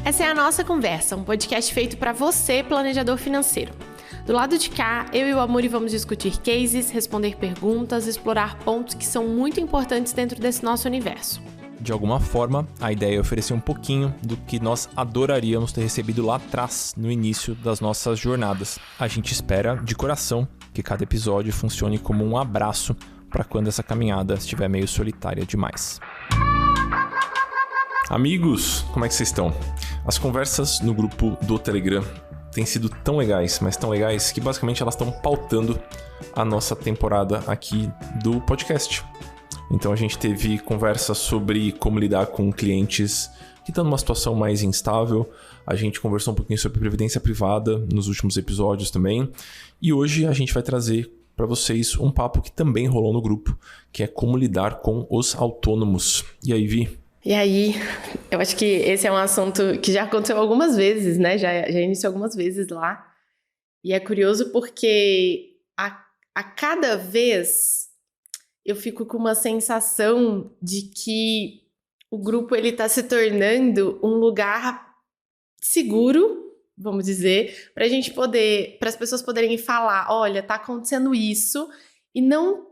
Essa é a Nossa Conversa, um podcast feito para você, planejador financeiro. Do lado de cá, eu e o Amuri vamos discutir cases, responder perguntas, explorar pontos que são muito importantes dentro desse nosso universo. De alguma forma, a ideia é oferecer um pouquinho do que nós adoraríamos ter recebido lá atrás, no início das nossas jornadas. A gente espera, de coração, que cada episódio funcione como um abraço para quando essa caminhada estiver meio solitária demais. Amigos, como é que vocês estão? As conversas no grupo do Telegram têm sido tão legais, mas tão legais, que basicamente elas estão pautando a nossa temporada aqui do podcast. Então a gente teve conversa sobre como lidar com clientes que estão numa situação mais instável. A gente conversou um pouquinho sobre previdência privada nos últimos episódios também. E hoje a gente vai trazer para vocês um papo que também rolou no grupo, que é como lidar com os autônomos. E aí, Vi? E aí, eu acho que esse é um assunto que já aconteceu algumas vezes, né? Já iniciou algumas vezes lá. E é curioso porque a cada vez eu fico com uma sensação de que o grupo ele está se tornando um lugar seguro, vamos dizer, para a gente poder, para as pessoas poderem falar, olha, tá acontecendo isso, e não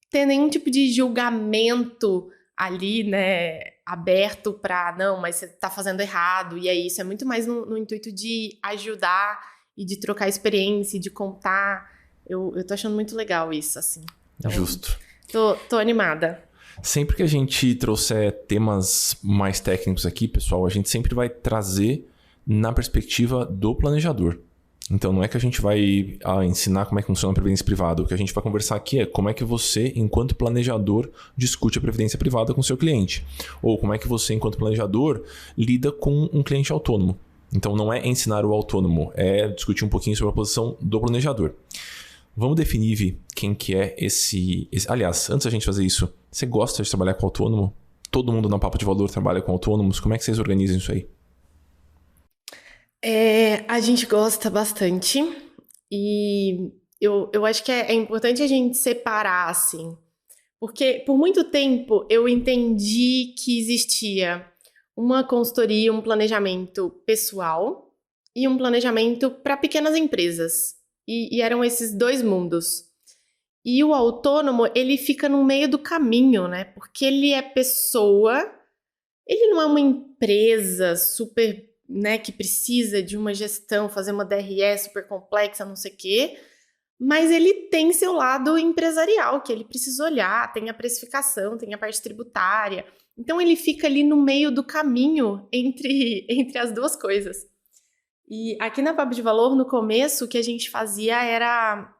ter nenhum tipo de julgamento ali, né, aberto para, não, mas você tá fazendo errado, e é isso. É muito mais no intuito de ajudar e de trocar experiência, e de contar. Eu tô achando muito legal isso, assim. Então, justo. Tô animada. Sempre que a gente trouxer temas mais técnicos aqui, pessoal, a gente sempre vai trazer na perspectiva do planejador. Então não é que a gente vai ensinar como é que funciona a previdência privada. O que a gente vai conversar aqui é como é que você, enquanto planejador, discute a previdência privada com o seu cliente. Ou como é que você, enquanto planejador, lida com um cliente autônomo. Então não é ensinar o autônomo, é discutir um pouquinho sobre a posição do planejador. Vamos definir, Vi, quem que é esse... Aliás, antes da gente fazer isso, você gosta de trabalhar com autônomo? Todo mundo na Papo de Valor trabalha com autônomos? Como é que vocês organizam isso aí? A gente gosta bastante e eu acho que é importante a gente separar, assim, porque por muito tempo eu entendi que existia uma consultoria, um planejamento pessoal e um planejamento para pequenas empresas. E eram esses dois mundos. E o autônomo, ele fica no meio do caminho, né? Porque ele é pessoa, ele não é uma empresa super, né, que precisa de uma gestão, fazer uma DRE super complexa, não sei o quê, mas ele tem seu lado empresarial, que ele precisa olhar, tem a precificação, tem a parte tributária. Então ele fica ali no meio do caminho entre as duas coisas. E aqui na Papo de Valor, no começo, o que a gente fazia era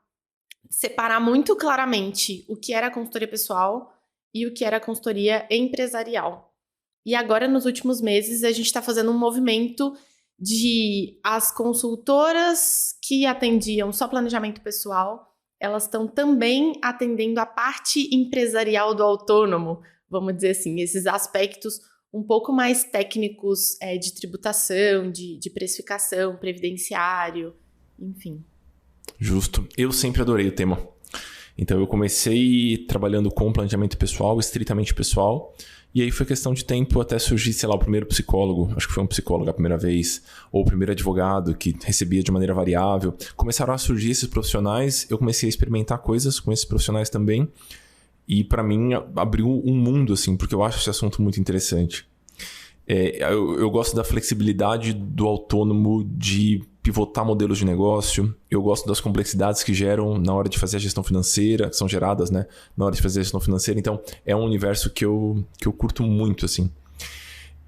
separar muito claramente o que era consultoria pessoal e o que era consultoria empresarial. E agora, nos últimos meses, a gente está fazendo um movimento de as consultoras que atendiam só planejamento pessoal, elas estão também atendendo a parte empresarial do autônomo, vamos dizer assim, esses aspectos um pouco mais técnicos de tributação, de precificação, previdenciário, enfim. Justo. Eu sempre adorei o tema. Então eu comecei trabalhando com planejamento pessoal, estritamente pessoal, e aí foi questão de tempo até surgir, sei lá, o primeiro psicólogo, acho que foi um psicólogo a primeira vez, ou o primeiro advogado que recebia de maneira variável. Começaram a surgir esses profissionais, eu comecei a experimentar coisas com esses profissionais também, e para mim abriu um mundo, assim, porque eu acho esse assunto muito interessante. Eu gosto da flexibilidade do autônomo de pivotar modelos de negócio. Eu gosto das complexidades que geram na hora de fazer a gestão financeira, que são geradas, né, na hora de fazer a gestão financeira. Então, é um universo que eu curto muito, assim.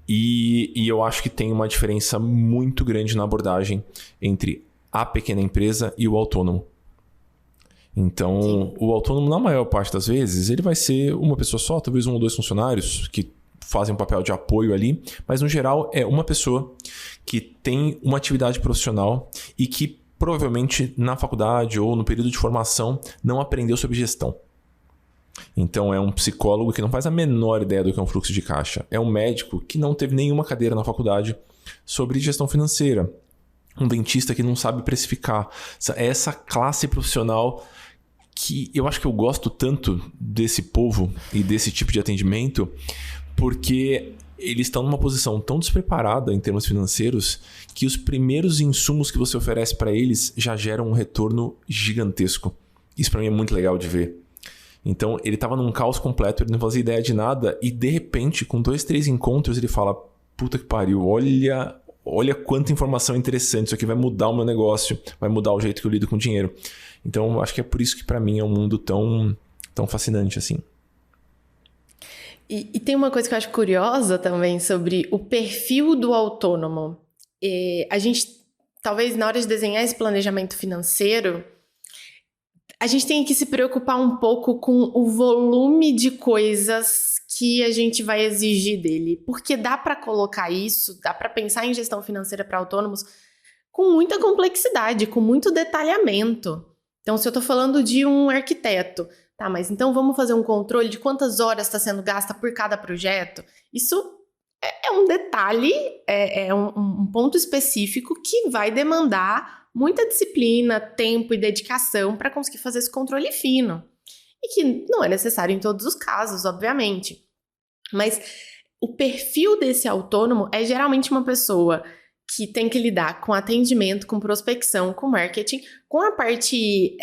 E eu acho que tem uma diferença muito grande na abordagem entre a pequena empresa e o autônomo. Então, sim, o autônomo, na maior parte das vezes, ele vai ser uma pessoa só, talvez um ou dois funcionários que fazem um papel de apoio ali, mas no geral é uma pessoa que tem uma atividade profissional e que provavelmente na faculdade ou no período de formação não aprendeu sobre gestão. Então é um psicólogo que não faz a menor ideia do que é um fluxo de caixa. É um médico que não teve nenhuma cadeira na faculdade sobre gestão financeira. Um dentista que não sabe precificar. É essa classe profissional que eu acho que eu gosto tanto desse povo e desse tipo de atendimento porque eles estão numa posição tão despreparada em termos financeiros que os primeiros insumos que você oferece para eles já geram um retorno gigantesco. Isso para mim é muito legal de ver. Então, ele estava num caos completo, ele não fazia ideia de nada e, de repente, com 2, 3 encontros, ele fala, puta que pariu, olha quanta informação interessante, isso aqui vai mudar o meu negócio, vai mudar o jeito que eu lido com dinheiro. Então, acho que é por isso que para mim é um mundo tão fascinante assim. E tem uma coisa que eu acho curiosa também sobre o perfil do autônomo. A gente, talvez na hora de desenhar esse planejamento financeiro, a gente tem que se preocupar um pouco com o volume de coisas que a gente vai exigir dele. Porque dá para colocar isso, dá para pensar em gestão financeira para autônomos com muita complexidade, com muito detalhamento. Então, se eu estou falando de um arquiteto, tá, mas então vamos fazer um controle de quantas horas está sendo gasta por cada projeto? Isso é um detalhe, é um ponto específico que vai demandar muita disciplina, tempo e dedicação para conseguir fazer esse controle fino. E que não é necessário em todos os casos, obviamente. Mas o perfil desse autônomo é geralmente uma pessoa que tem que lidar com atendimento, com prospecção, com marketing, com a parte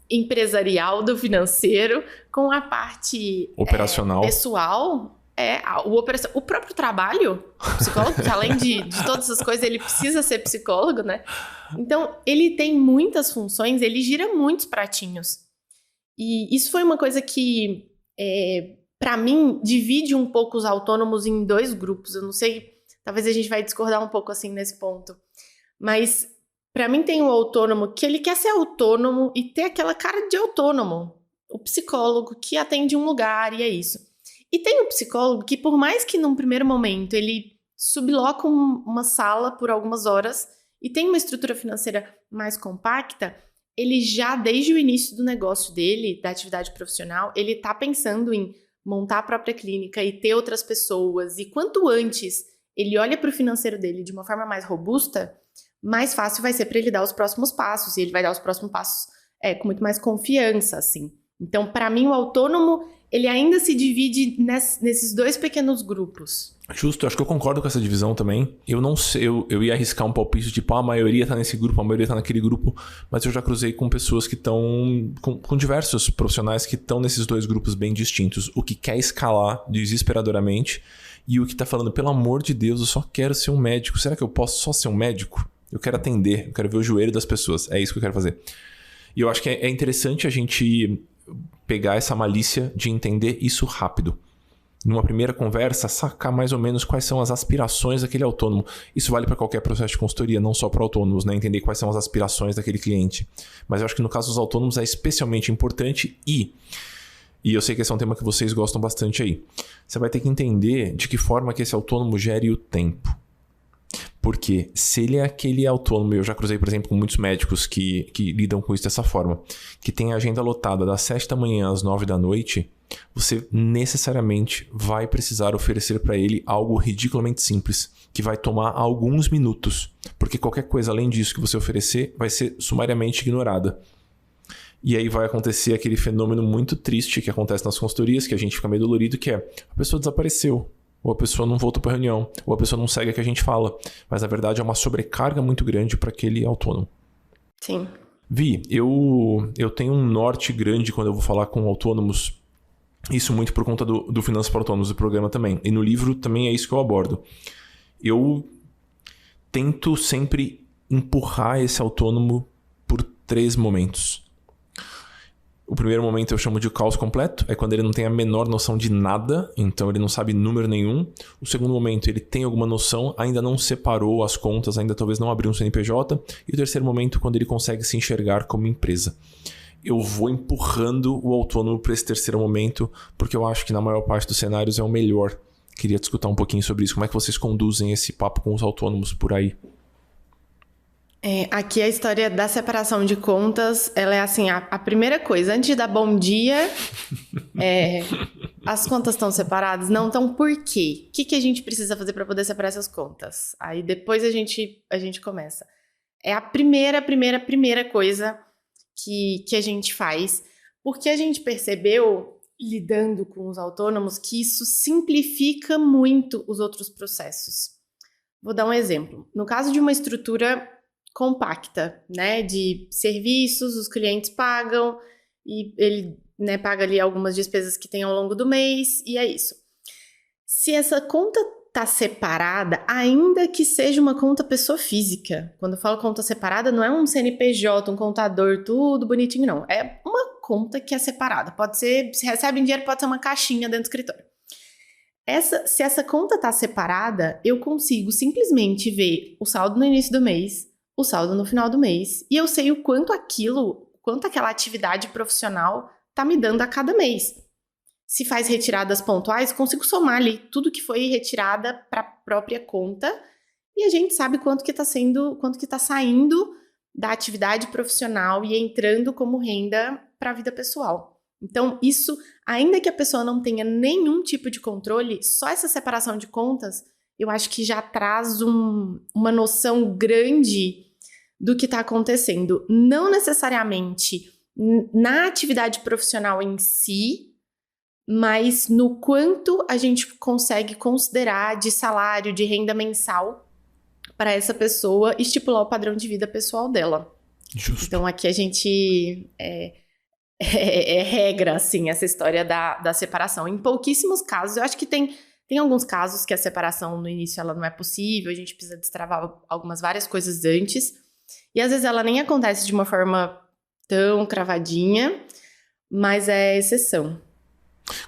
empresarial do financeiro, com a parte operacional, pessoal, o próprio trabalho, o psicólogo, que além de todas essas coisas, ele precisa ser psicólogo, né? Então, ele tem muitas funções, ele gira muitos pratinhos. E isso foi uma coisa que, para mim, divide um pouco os autônomos em 2 grupos. Eu não sei, talvez a gente vai discordar um pouco assim nesse ponto. Mas, para mim, tem o autônomo que ele quer ser autônomo e ter aquela cara de autônomo. O psicólogo que atende um lugar e é isso. E tem o psicólogo que, por mais que num primeiro momento ele subloca uma sala por algumas horas e tem uma estrutura financeira mais compacta, ele já, desde o início do negócio dele, da atividade profissional, ele está pensando em montar a própria clínica e ter outras pessoas. E quanto antes ele olha para o financeiro dele de uma forma mais robusta, mais fácil vai ser para ele dar os próximos passos. E ele vai dar os próximos passos com muito mais confiança, assim. Então, para mim, o autônomo, ele ainda se divide nesses 2 pequenos grupos. Justo, acho que eu concordo com essa divisão também. Eu não sei, eu ia arriscar um palpite, tipo, a maioria tá nesse grupo, a maioria tá naquele grupo, mas eu já cruzei com pessoas que estão, com diversos profissionais que estão nesses 2 grupos bem distintos. O que quer escalar desesperadoramente e o que tá falando, pelo amor de Deus, eu só quero ser um médico. Será que eu posso só ser um médico? Eu quero atender, eu quero ver o joelho das pessoas. É isso que eu quero fazer. E eu acho que é interessante a gente pegar essa malícia de entender isso rápido. Numa primeira conversa, sacar mais ou menos quais são as aspirações daquele autônomo. Isso vale para qualquer processo de consultoria, não só para autônomos, né? Entender quais são as aspirações daquele cliente. Mas eu acho que no caso dos autônomos é especialmente importante e eu sei que esse é um tema que vocês gostam bastante aí. Você vai ter que entender de que forma que esse autônomo gere o tempo. Porque se ele é aquele autônomo, eu já cruzei, por exemplo, com muitos médicos que lidam com isso dessa forma, que tem a agenda lotada das 7 da manhã às 9 da noite, você necessariamente vai precisar oferecer para ele algo ridiculamente simples, que vai tomar alguns minutos, porque qualquer coisa além disso que você oferecer vai ser sumariamente ignorada. E aí vai acontecer aquele fenômeno muito triste que acontece nas consultorias, que a gente fica meio dolorido, que é a pessoa desapareceu. Ou a pessoa não voltou para a reunião, ou a pessoa não segue o que a gente fala. Mas, na verdade, é uma sobrecarga muito grande para aquele autônomo. Sim. Vi, eu tenho um norte grande quando eu vou falar com autônomos. Isso muito por conta do Finanças para Autônomos, do programa também. E no livro também é isso que eu abordo. Eu tento sempre empurrar esse autônomo por 3 momentos. O primeiro momento eu chamo de caos completo, é quando ele não tem a menor noção de nada, então ele não sabe número nenhum. O segundo momento, ele tem alguma noção, ainda não separou as contas, ainda talvez não abriu um CNPJ. E o terceiro momento, quando ele consegue se enxergar como empresa. Eu vou empurrando o autônomo para esse terceiro momento, porque eu acho que na maior parte dos cenários é o melhor. Queria te escutar um pouquinho sobre isso. Como é que vocês conduzem esse papo com os autônomos por aí? Aqui a história da separação de contas, ela é assim, a primeira coisa, antes de dar bom dia, as contas estão separadas? Não, então por quê? O que a gente precisa fazer para poder separar essas contas? Aí depois a gente começa. É a primeira coisa que a gente faz, Porque a gente percebeu, lidando com os autônomos, que isso simplifica muito os outros processos. Vou dar um exemplo. No caso de uma estrutura compacta, né, de serviços, os clientes pagam e ele, né, paga ali algumas despesas que tem ao longo do mês e é isso. Se essa conta está separada, ainda que seja uma conta pessoa física, quando eu falo conta separada, não é um CNPJ, um contador, tudo bonitinho, não. É uma conta que é separada. Pode ser, se recebe dinheiro, pode ser uma caixinha dentro do escritório. Se essa conta está separada, eu consigo simplesmente ver o saldo no início do mês, o saldo no final do mês, e eu sei o quanto aquela atividade profissional está me dando a cada mês. Se faz retiradas pontuais, consigo somar ali tudo que foi retirada para a própria conta e a gente sabe quanto que está saindo da atividade profissional e entrando como renda para a vida pessoal. Então, isso, ainda que a pessoa não tenha nenhum tipo de controle, só essa separação de contas, eu acho que já traz uma noção grande do que está acontecendo. Não necessariamente na atividade profissional em si, mas no quanto a gente consegue considerar de salário, de renda mensal para essa pessoa estipular o padrão de vida pessoal dela. Justo. Então aqui a gente é regra, assim, essa história da separação. Em pouquíssimos casos, eu acho que tem alguns casos que a separação no início ela não é possível, a gente precisa destravar várias coisas antes, e às vezes ela nem acontece de uma forma tão cravadinha, mas é exceção.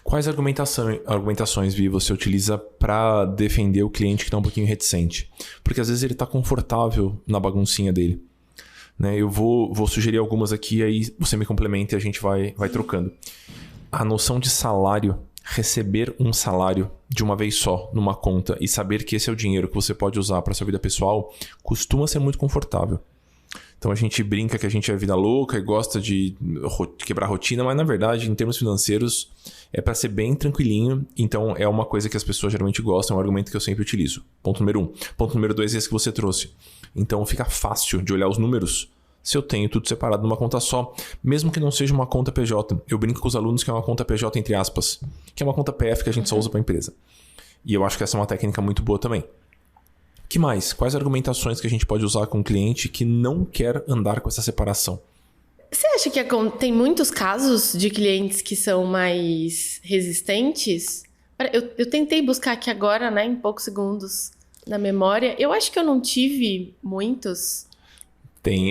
Quais argumentações, Vi, você utiliza para defender o cliente que está um pouquinho reticente? Porque às vezes ele está confortável na baguncinha dele. Né? Eu vou sugerir algumas aqui, aí você me complementa e a gente vai trocando. A noção de salário, receber um salário de uma vez só numa conta e saber que esse é o dinheiro que você pode usar para sua vida pessoal, costuma ser muito confortável. Então a gente brinca que a gente é vida louca e gosta de quebrar rotina, mas na verdade, em termos financeiros, é para ser bem tranquilinho. Então é uma coisa que as pessoas geralmente gostam, é um argumento que eu sempre utilizo. Ponto número 1. Ponto número 2 é esse que você trouxe. Então fica fácil de olhar os números se eu tenho tudo separado numa conta só, mesmo que não seja uma conta PJ. Eu brinco com os alunos que é uma conta PJ entre aspas, que é uma conta PF que a gente só usa para a empresa. E eu acho que essa é uma técnica muito boa também. Que mais? Quais argumentações que a gente pode usar com um cliente que não quer andar com essa separação? Você acha que tem muitos casos de clientes que são mais resistentes? Eu tentei buscar aqui agora, né, em poucos segundos na memória. Eu acho que eu não tive muitos.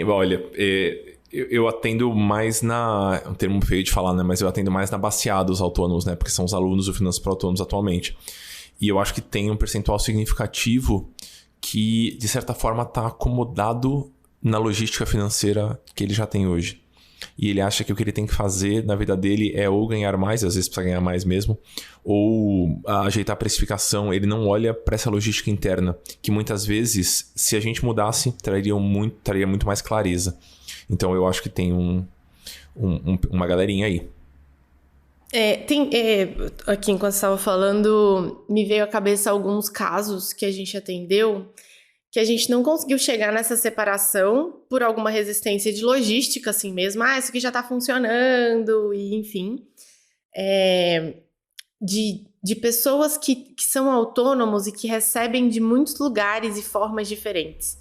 Olha, eu atendo mais é um termo feio de falar, né? Mas eu atendo mais na baseada dos autônomos, né? Porque são os alunos do Finanças para Autônomos atualmente. E eu acho que tem um percentual significativo que, de certa forma, está acomodado na logística financeira que ele já tem hoje. E ele acha que o que ele tem que fazer na vida dele é ou ganhar mais, às vezes precisa ganhar mais mesmo, ou ajeitar a precificação. Ele não olha para essa logística interna, que muitas vezes, se a gente mudasse, traria muito mais clareza. Então eu acho que tem uma galerinha aí. Aqui enquanto você estava falando, me veio à cabeça alguns casos que a gente atendeu que a gente não conseguiu chegar nessa separação por alguma resistência de logística, assim mesmo. Isso aqui já está funcionando, e enfim. De pessoas que são autônomos e que recebem de muitos lugares e formas diferentes.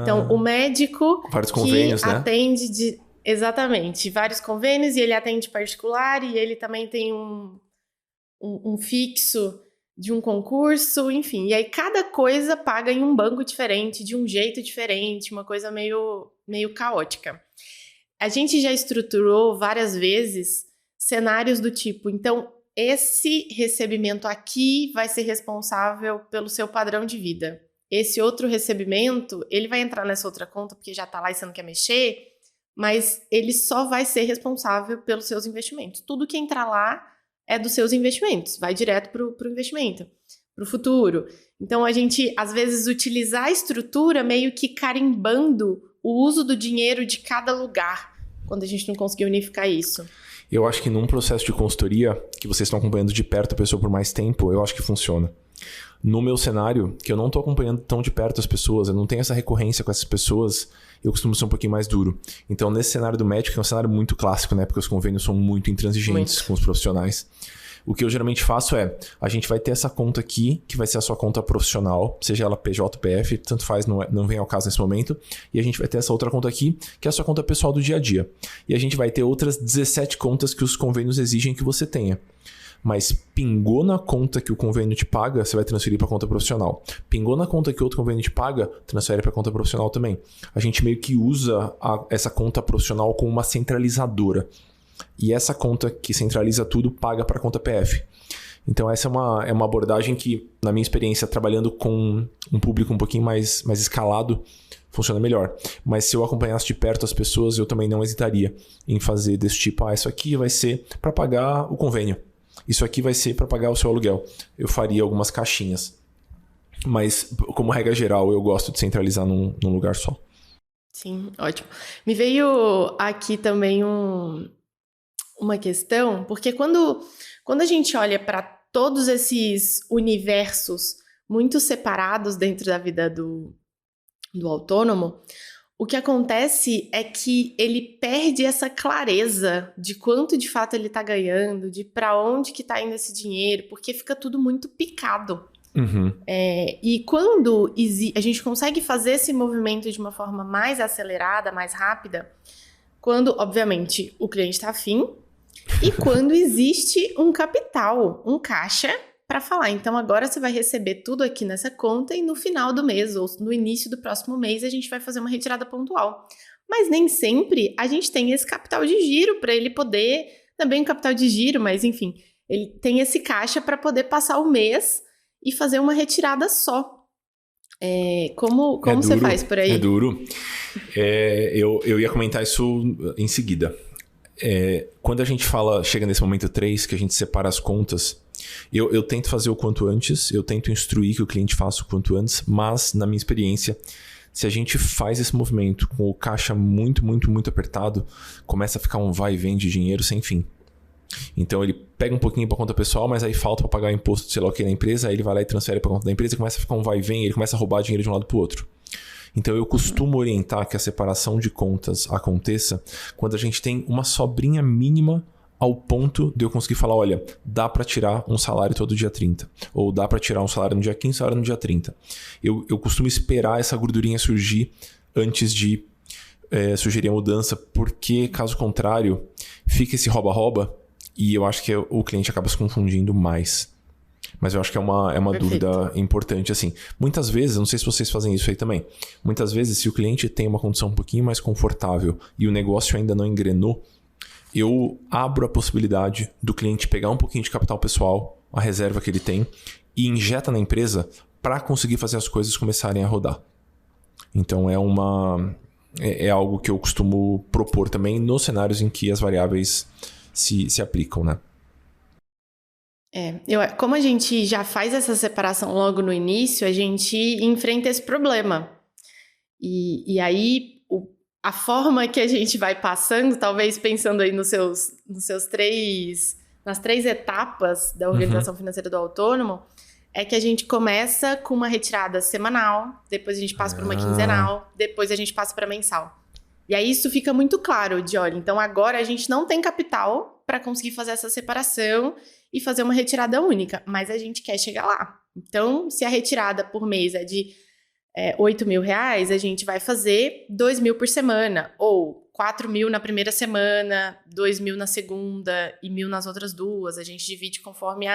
Então, o médico vários convênios, que atende exatamente, vários convênios, e ele atende particular, e ele também tem um fixo de um concurso, enfim. E aí cada coisa paga em um banco diferente, de um jeito diferente, uma coisa meio caótica. A gente já estruturou várias vezes cenários do tipo, então, esse recebimento aqui vai ser responsável pelo seu padrão de vida. Esse outro recebimento, ele vai entrar nessa outra conta porque já está lá e você não quer mexer, mas ele só vai ser responsável pelos seus investimentos. Tudo que entrar lá é dos seus investimentos, vai direto para o investimento, para o futuro. Então, a gente, às vezes, utilizar a estrutura meio que carimbando o uso do dinheiro de cada lugar, quando a gente não conseguir unificar isso. Eu acho que num processo de consultoria, que vocês estão acompanhando de perto a pessoa por mais tempo, eu acho que funciona. No meu cenário, que eu não tô acompanhando tão de perto as pessoas, eu não tenho essa recorrência com essas pessoas, eu costumo ser um pouquinho mais duro. Então, nesse cenário do médico, é um cenário muito clássico, né? Porque os convênios são muito intransigentes com os profissionais. O que eu geralmente faço é, a gente vai ter essa conta aqui, que vai ser a sua conta profissional, seja ela PJ ou PF, tanto faz, não vem ao caso nesse momento. E a gente vai ter essa outra conta aqui, que é a sua conta pessoal do dia a dia. E a gente vai ter outras 17 contas que os convênios exigem que você tenha. Mas pingou na conta que o convênio te paga, você vai transferir para a conta profissional. Pingou na conta que outro convênio te paga, transfere para a conta profissional também. A gente meio que usa essa conta profissional como uma centralizadora. E essa conta que centraliza tudo paga para a conta PF. Então essa é uma abordagem que, na minha experiência, trabalhando com um público um pouquinho mais escalado, funciona melhor. Mas se eu acompanhasse de perto as pessoas, eu também não hesitaria em fazer desse tipo, isso aqui vai ser para pagar o convênio. Isso aqui vai ser para pagar o seu aluguel. Eu faria algumas caixinhas. Mas, como regra geral, eu gosto de centralizar num lugar só. Sim, ótimo. Me veio aqui também uma questão, porque quando a gente olha para todos esses universos muito separados dentro da vida do autônomo, o que acontece é que ele perde essa clareza de quanto de fato ele está ganhando, de para onde que está indo esse dinheiro, porque fica tudo muito picado. Uhum. E quando a gente consegue fazer esse movimento de uma forma mais acelerada, mais rápida, quando, obviamente, o cliente está afim e quando existe um capital, um caixa, para falar, então agora você vai receber tudo aqui nessa conta e no final do mês ou no início do próximo mês a gente vai fazer uma retirada pontual. Mas nem sempre a gente tem esse capital de giro para ele poder, também um capital de giro, mas enfim, ele tem esse caixa para poder passar o mês e fazer uma retirada só. Como você faz por aí? É duro. Eu ia comentar isso em seguida. Quando a gente chega nesse momento 3, que a gente separa as contas, eu tento fazer o quanto antes, eu tento instruir que o cliente faça o quanto antes, mas, na minha experiência, se a gente faz esse movimento com o caixa muito, muito, muito apertado, começa a ficar um vai e vem de dinheiro sem fim. Então ele pega um pouquinho para conta pessoal, mas aí falta para pagar o imposto, sei lá o que, na empresa, aí ele vai lá e transfere para conta da empresa e começa a ficar um vai e vem, ele começa a roubar dinheiro de um lado para o outro. Então eu costumo orientar que a separação de contas aconteça quando a gente tem uma sobrinha mínima ao ponto de eu conseguir falar, olha, dá para tirar um salário todo dia 30, ou dá para tirar um salário no dia 15, um salário no dia 30. Eu costumo esperar essa gordurinha surgir antes de sugerir a mudança, porque caso contrário, fica esse rouba-rouba e eu acho que o cliente acaba se confundindo mais. Mas eu acho que é uma dúvida importante, assim. Muitas vezes, não sei se vocês fazem isso aí também, muitas vezes se o cliente tem uma condição um pouquinho mais confortável e o negócio ainda não engrenou, eu abro a possibilidade do cliente pegar um pouquinho de capital pessoal, a reserva que ele tem, e injeta na empresa para conseguir fazer as coisas começarem a rodar. Então é algo que eu costumo propor também nos cenários em que as variáveis se aplicam, né? Como a gente já faz essa separação logo no início, a gente enfrenta esse problema. E aí, a forma que a gente vai passando, talvez pensando aí nas 3 etapas da organização financeira do autônomo, é que a gente começa com uma retirada semanal, depois a gente passa para uma quinzenal, depois a gente passa para mensal. E aí isso fica muito claro de, olha, então agora a gente não tem capital para conseguir fazer essa separação e fazer uma retirada única, mas a gente quer chegar lá. Então, se a retirada por mês é de R$8.000, a gente vai fazer 2.000 por semana, ou 4.000 na primeira semana, 2.000 na segunda e 1.000 nas outras 2. A gente divide conforme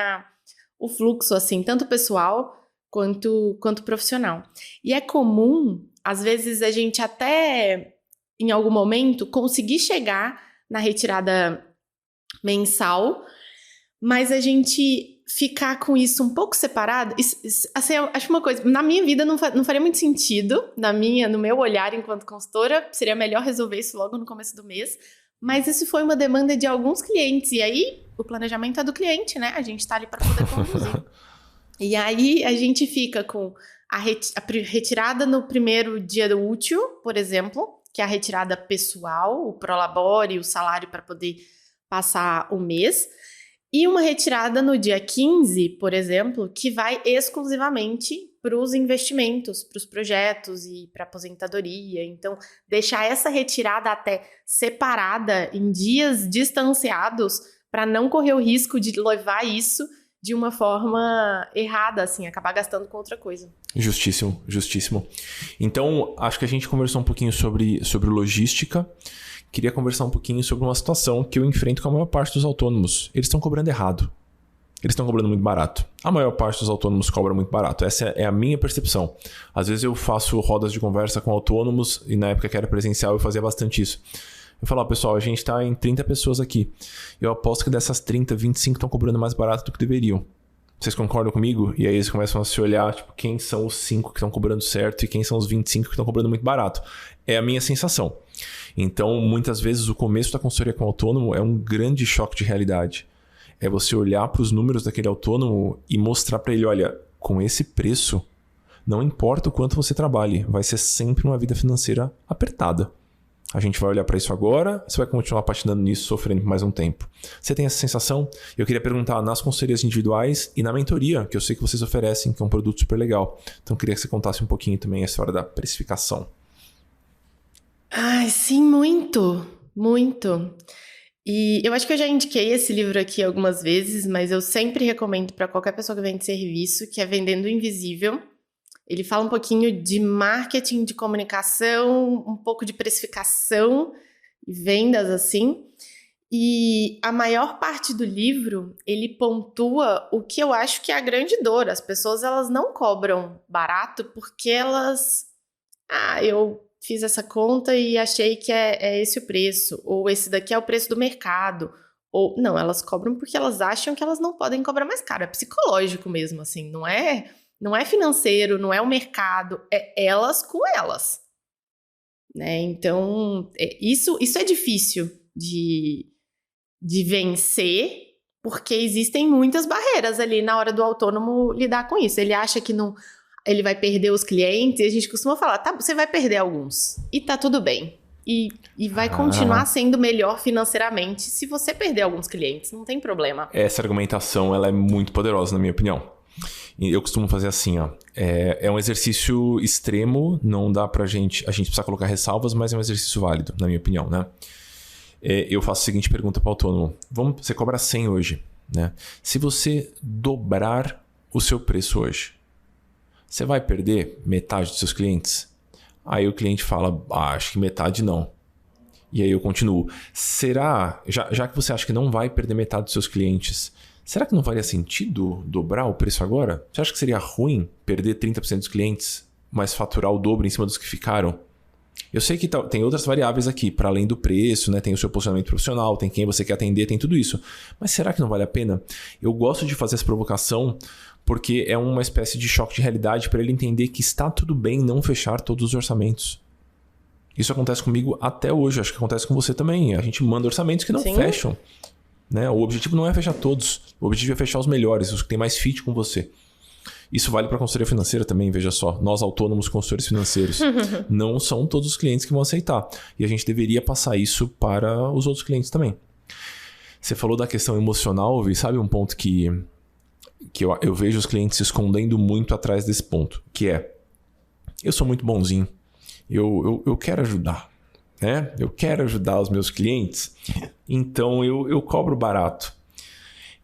o fluxo, assim, tanto pessoal quanto profissional. E é comum, às vezes, a gente até, em algum momento, conseguir chegar na retirada mensal, mas a gente ficar com isso um pouco separado, assim, eu acho uma coisa, na minha vida não faria muito sentido, no meu olhar enquanto consultora, seria melhor resolver isso logo no começo do mês, mas isso foi uma demanda de alguns clientes, e aí o planejamento é do cliente, né? A gente tá ali para poder conduzir. E aí a gente fica com a retirada no primeiro dia do útil, por exemplo, que é a retirada pessoal, o prolabore, o salário para poder passar o mês. E uma retirada no dia 15, por exemplo, que vai exclusivamente para os investimentos, para os projetos e para a aposentadoria. Então, deixar essa retirada até separada em dias distanciados para não correr o risco de levar isso de uma forma errada, assim, acabar gastando com outra coisa. Justíssimo, justíssimo. Então, acho que a gente conversou um pouquinho sobre logística. Queria conversar um pouquinho sobre uma situação que eu enfrento com a maior parte dos autônomos. Eles estão cobrando errado. Eles estão cobrando muito barato. A maior parte dos autônomos cobra muito barato. Essa é a minha percepção. Às vezes eu faço rodas de conversa com autônomos, e na época que era presencial eu fazia bastante isso. Eu falo, pessoal, a gente está em 30 pessoas aqui. Eu aposto que dessas 30, 25 estão cobrando mais barato do que deveriam. Vocês concordam comigo? E aí eles começam a se olhar, tipo, quem são os 5 que estão cobrando certo e quem são os 25 que estão cobrando muito barato. É a minha sensação. Então, muitas vezes, o começo da consultoria com autônomo é um grande choque de realidade. É você olhar para os números daquele autônomo e mostrar para ele, olha, com esse preço, não importa o quanto você trabalhe, vai ser sempre uma vida financeira apertada. A gente vai olhar para isso agora, você vai continuar patinando nisso, sofrendo por mais um tempo. Você tem essa sensação? Eu queria perguntar nas consultorias individuais e na mentoria, que eu sei que vocês oferecem, que é um produto super legal. Então, eu queria que você contasse um pouquinho também a história da precificação. Ai, sim, muito, muito. E eu acho que eu já indiquei esse livro aqui algumas vezes, mas eu sempre recomendo para qualquer pessoa que vende serviço, que é Vendendo o Invisível. Ele fala um pouquinho de marketing, de comunicação, um pouco de precificação e vendas, assim. E a maior parte do livro, ele pontua o que eu acho que é a grande dor. As pessoas, elas não cobram barato porque elas... eu fiz essa conta e achei que é esse o preço. Ou esse daqui é o preço do mercado. Ou não, elas cobram porque elas acham que elas não podem cobrar mais caro. É psicológico mesmo, assim. Não é financeiro, não é o mercado. É elas com elas. Né? Então, isso é difícil de vencer, porque existem muitas barreiras ali na hora do autônomo lidar com isso. Ele acha que não, ele vai perder os clientes, e a gente costuma falar, tá, você vai perder alguns, e tá tudo bem. E vai continuar sendo melhor financeiramente se você perder alguns clientes, não tem problema. Essa argumentação, ela é muito poderosa, na minha opinião. Eu costumo fazer assim, ó. É um exercício extremo, não dá pra gente... A gente precisa colocar ressalvas, mas é um exercício válido, na minha opinião, né? Eu faço a seguinte pergunta para o autônomo. Você cobra 100 hoje, né? Se você dobrar o seu preço hoje, você vai perder metade dos seus clientes? Aí o cliente fala, acho que metade não. E aí eu continuo. Será, já que você acha que não vai perder metade dos seus clientes, será que não faria sentido dobrar o preço agora? Você acha que seria ruim perder 30% dos clientes, mas faturar o dobro em cima dos que ficaram? Eu sei que tem outras variáveis aqui, para além do preço, né? Tem o seu posicionamento profissional, tem quem você quer atender, tem tudo isso. Mas será que não vale a pena? Eu gosto de fazer essa provocação porque é uma espécie de choque de realidade para ele entender que está tudo bem não fechar todos os orçamentos. Isso acontece comigo até hoje, acho que acontece com você também. A gente manda orçamentos que não fecham. Né? O objetivo não é fechar todos, o objetivo é fechar os melhores, os que têm mais fit com você. Isso vale para a consultoria financeira também, veja só. Nós, autônomos consultores financeiros, não são todos os clientes que vão aceitar. E a gente deveria passar isso para os outros clientes também. Você falou da questão emocional, Vi, sabe um ponto que eu vejo os clientes se escondendo muito atrás desse ponto, que é, eu sou muito bonzinho, eu quero ajudar, né? Eu quero ajudar os meus clientes, então eu cobro barato.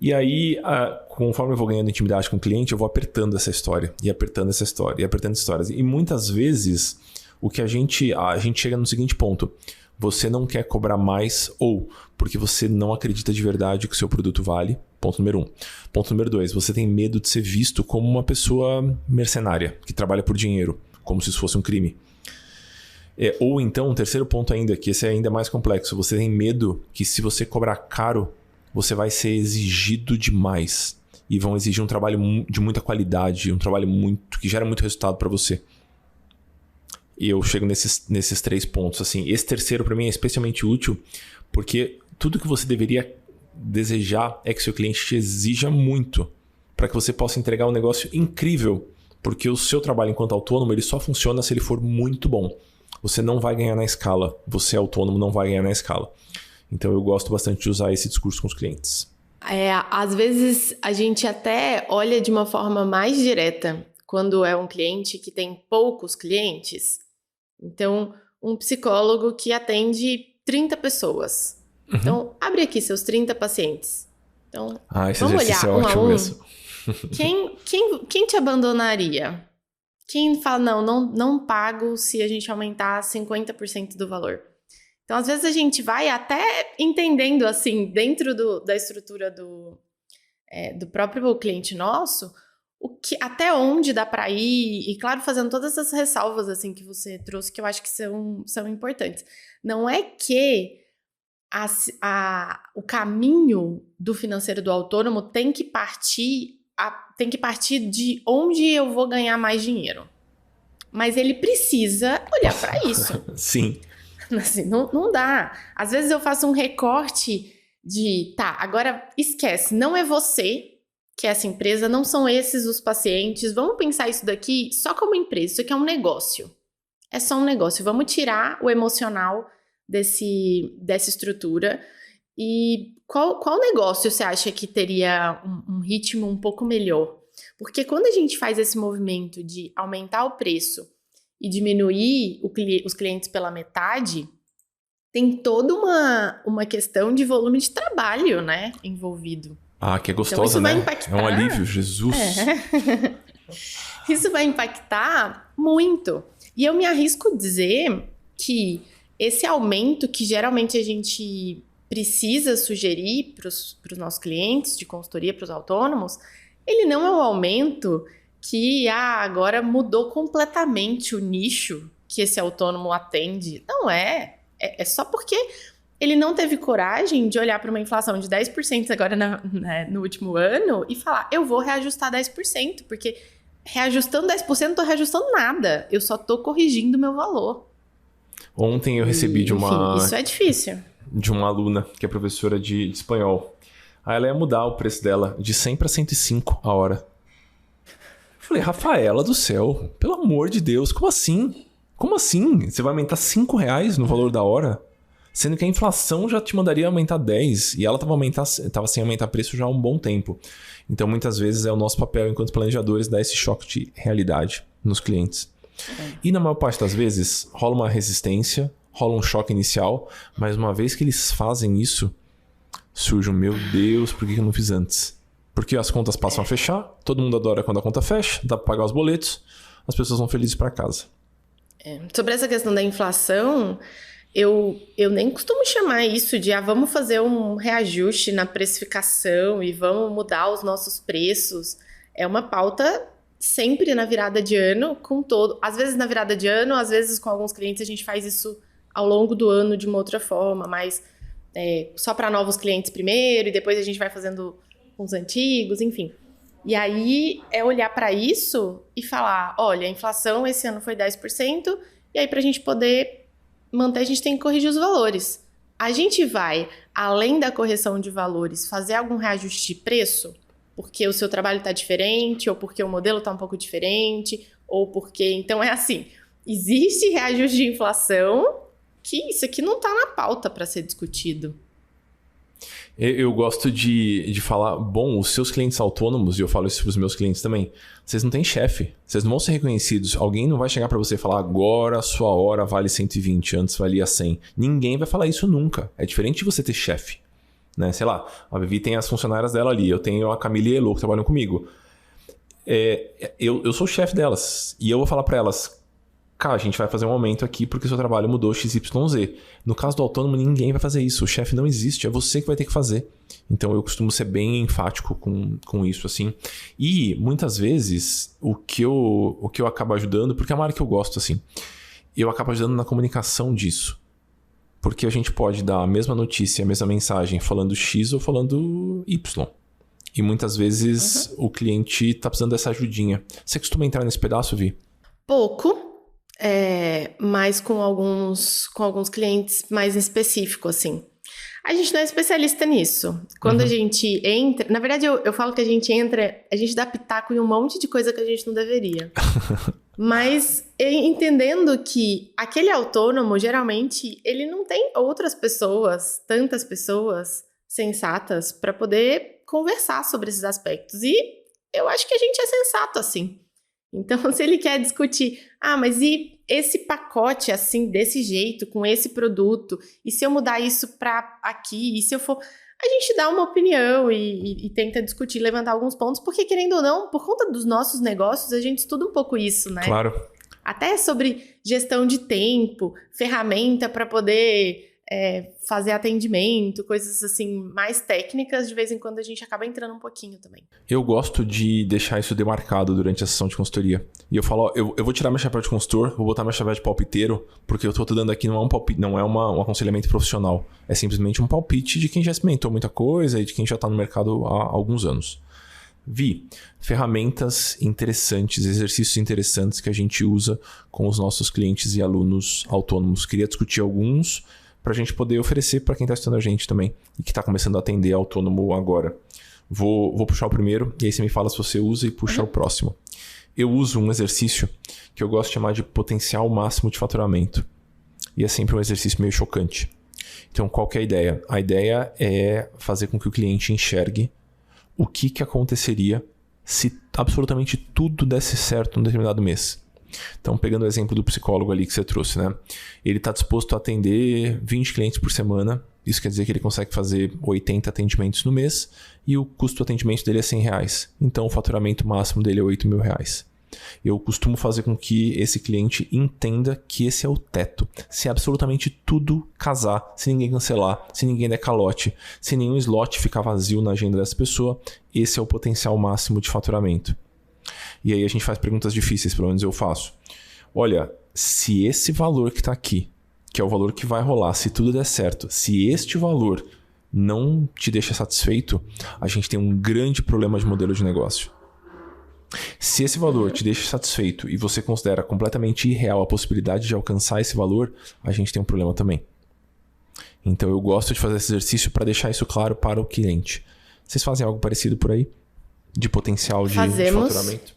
E aí, conforme eu vou ganhando intimidade com o cliente, eu vou apertando essa história, e apertando essa história, e apertando histórias. E muitas vezes, a gente chega no seguinte ponto: você não quer cobrar mais, ou porque você não acredita de verdade que o seu produto vale. Ponto número 1. Ponto número 2, você tem medo de ser visto como uma pessoa mercenária, que trabalha por dinheiro, como se isso fosse um crime. Ou então, um terceiro ponto ainda, que esse é ainda mais complexo, você tem medo que se você cobrar caro, você vai ser exigido demais. E vão exigir um trabalho de muita qualidade, um trabalho que gera muito resultado para você. E eu chego nesses 3 pontos. Assim, esse terceiro para mim é especialmente útil, porque tudo que você deveria desejar é que seu cliente te exija muito, para que você possa entregar um negócio incrível, porque o seu trabalho enquanto autônomo ele só funciona se ele for muito bom. Você não vai ganhar na escala. Você autônomo não vai ganhar na escala. Então eu gosto bastante de usar esse discurso com os clientes. Às vezes a gente até olha de uma forma mais direta quando é um cliente que tem poucos clientes. Então, um psicólogo que atende 30 pessoas. Então, abre aqui seus 30 pacientes. Então, Esse vamos exercício olhar é um a ótimo um. mesmo. Quem te abandonaria? Quem fala, não pago se a gente aumentar 50% do valor? Então, às vezes a gente vai até entendendo, assim, dentro da estrutura do próprio cliente nosso, até onde dá para ir, e claro, fazendo todas essas ressalvas, assim, que você trouxe, que eu acho que são importantes. Não é que o caminho do financeiro do autônomo tem que partir de onde eu vou ganhar mais dinheiro. Mas ele precisa olhar para isso. Sim. Assim, não dá. Às vezes eu faço um recorte agora esquece, não é você que é essa empresa, não são esses os pacientes, vamos pensar isso daqui só como empresa, isso aqui é um negócio. É só um negócio, vamos tirar o emocional dessa estrutura. E qual negócio você acha que teria um ritmo um pouco melhor? Porque quando a gente faz esse movimento de aumentar o preço e diminuir os clientes pela metade, tem toda uma questão de volume de trabalho, né, envolvido. Que é gostosa, então, né? Impactar... É um alívio, Jesus. Isso vai impactar muito. E eu me arrisco a dizer que esse aumento que geralmente a gente precisa sugerir para os nossos clientes de consultoria, para os autônomos, ele não é um aumento que agora mudou completamente o nicho que esse autônomo atende. Não é. É só porque ele não teve coragem de olhar para uma inflação de 10% agora no último ano e falar, eu vou reajustar 10%, porque reajustando 10% não estou reajustando nada, eu só estou corrigindo o meu valor. Ontem eu recebi enfim, isso é difícil. De uma aluna que é professora de espanhol. Aí ela ia mudar o preço dela de 100 para 105 a hora. Eu falei, Rafaela do céu, pelo amor de Deus, como assim? Como assim? Você vai aumentar R$5 no valor da hora? Sendo que a inflação já te mandaria aumentar 10 e ela estava sem aumentar preço já há um bom tempo. Então, muitas vezes é o nosso papel enquanto planejadores dar esse choque de realidade nos clientes. E na maior parte das vezes rola uma resistência, rola um choque inicial, mas uma vez que eles fazem isso, surge meu Deus, por que eu não fiz antes? Porque as contas passam a fechar, todo mundo adora quando a conta fecha, dá para pagar os boletos, as pessoas vão felizes para casa. Sobre essa questão da inflação, eu nem costumo chamar isso de vamos fazer um reajuste na precificação e vamos mudar os nossos preços. É uma pauta sempre na virada de ano, às vezes na virada de ano, às vezes com alguns clientes a gente faz isso ao longo do ano de uma outra forma, mas só para novos clientes primeiro e depois a gente vai fazendo com os antigos, enfim. E aí é olhar para isso e falar, olha, a inflação esse ano foi 10%, e aí para a gente poder manter, a gente tem que corrigir os valores. A gente vai, além da correção de valores, fazer algum reajuste de preço? Porque o seu trabalho está diferente, ou porque o modelo está um pouco diferente, ou porque... Então é assim, existe reajuste de inflação que isso aqui não está na pauta para ser discutido. Eu gosto de falar, os seus clientes autônomos, e eu falo isso para os meus clientes também, vocês não têm chefe, vocês não vão ser reconhecidos, alguém não vai chegar para você e falar, agora a sua hora vale 120, antes valia 100. Ninguém vai falar isso nunca. É diferente de você ter chefe, né? Sei lá, a Vivi tem as funcionárias dela ali, eu tenho a Camila e a Elo que trabalham comigo. Eu sou o chefe delas, e eu vou falar para elas, cara, a gente vai fazer um aumento aqui porque o seu trabalho mudou XYZ. No caso do autônomo, ninguém vai fazer isso. O chefe não existe, é você que vai ter que fazer. Então, eu costumo ser bem enfático com isso, assim. E, muitas vezes, o que eu acabo ajudando, porque é uma área que eu gosto, assim, eu acabo ajudando na comunicação disso. Porque a gente pode dar a mesma notícia, a mesma mensagem, falando X ou falando Y. E, muitas vezes, o cliente tá precisando dessa ajudinha. Você costuma entrar nesse pedaço, Vi? Pouco. Mas com alguns clientes mais específicos, assim. A gente não é especialista nisso. Quando a gente entra... Na verdade, eu falo que a gente dá pitaco em um monte de coisa que a gente não deveria. Mas entendendo que aquele autônomo, geralmente, ele não tem outras pessoas, tantas pessoas sensatas, para poder conversar sobre esses aspectos. E eu acho que a gente é sensato assim. Então, se ele quer discutir, mas e esse pacote assim, desse jeito, com esse produto, e se eu mudar isso para aqui, e se eu for... A gente dá uma opinião e tenta discutir, levantar alguns pontos, porque querendo ou não, por conta dos nossos negócios, a gente estuda um pouco isso, né? Claro. Até sobre gestão de tempo, ferramenta para poder fazer atendimento, coisas assim mais técnicas, de vez em quando a gente acaba entrando um pouquinho também. Eu gosto de deixar isso demarcado durante a sessão de consultoria. E eu falo, eu vou tirar meu chapéu de consultor, vou botar meu chapéu de palpiteiro, porque eu tô dando aqui não é um palpite, não é um aconselhamento profissional. É simplesmente um palpite de quem já experimentou muita coisa e de quem já tá no mercado há alguns anos. Vi ferramentas interessantes, exercícios interessantes que a gente usa com os nossos clientes e alunos autônomos. Queria discutir alguns para a gente poder oferecer para quem está estudando a gente também e que está começando a atender autônomo agora. Vou puxar o primeiro e aí você me fala se você usa e puxa o próximo. Eu uso um exercício que eu gosto de chamar de potencial máximo de faturamento. E é sempre um exercício meio chocante. Então, qual que é a ideia? A ideia é fazer com que o cliente enxergue o que aconteceria se absolutamente tudo desse certo num determinado mês. Então, pegando o exemplo do psicólogo ali que você trouxe, né? Ele está disposto a atender 20 clientes por semana. Isso quer dizer que ele consegue fazer 80 atendimentos no mês e o custo do atendimento dele é R$100. Então, o faturamento máximo dele é R$8.000. Eu costumo fazer com que esse cliente entenda que esse é o teto. Se absolutamente tudo casar, se ninguém cancelar, se ninguém der calote, se nenhum slot ficar vazio na agenda dessa pessoa, esse é o potencial máximo de faturamento. E aí a gente faz perguntas difíceis, pelo menos eu faço. Olha, se esse valor que está aqui, que é o valor que vai rolar, se tudo der certo, se este valor não te deixa satisfeito, a gente tem um grande problema de modelo de negócio. Se esse valor te deixa satisfeito e você considera completamente irreal a possibilidade de alcançar esse valor, a gente tem um problema também. Então eu gosto de fazer esse exercício para deixar isso claro para o cliente. Vocês fazem algo parecido por aí? De potencial de faturamento?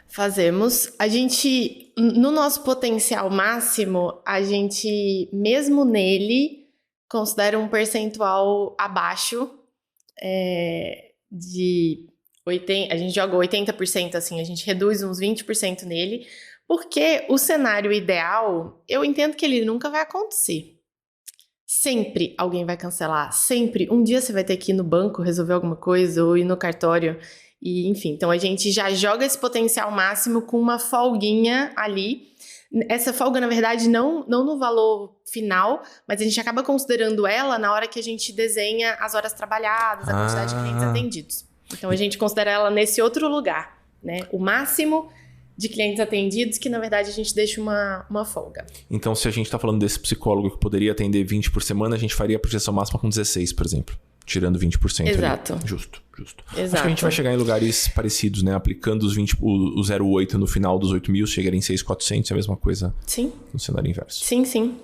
Fazemos. A gente, no nosso potencial máximo, a gente, mesmo nele, considera um percentual abaixo de 80%. A gente joga 80%, assim, a gente reduz uns 20% nele, porque o cenário ideal, eu entendo que ele nunca vai acontecer. Sempre alguém vai cancelar, sempre. Um dia você vai ter que ir no banco resolver alguma coisa ou ir no cartório. E, enfim, então a gente já joga esse potencial máximo com uma folguinha ali. Essa folga, na verdade, não no valor final, mas a gente acaba considerando ela na hora que a gente desenha as horas trabalhadas, a quantidade de clientes atendidos. Então a gente considera ela nesse outro lugar, né? O máximo de clientes atendidos, que na verdade a gente deixa uma folga. Então, se a gente está falando desse psicólogo que poderia atender 20 por semana, a gente faria a projeção máxima com 16, por exemplo. Tirando 20%. Exato. Ali. Justo. Exato. Acho que a gente vai chegar em lugares parecidos, né? Aplicando os 20, o 0,8 no final dos 8.000, chegaria em 6.400, é a mesma coisa. Sim. No cenário inverso. Sim.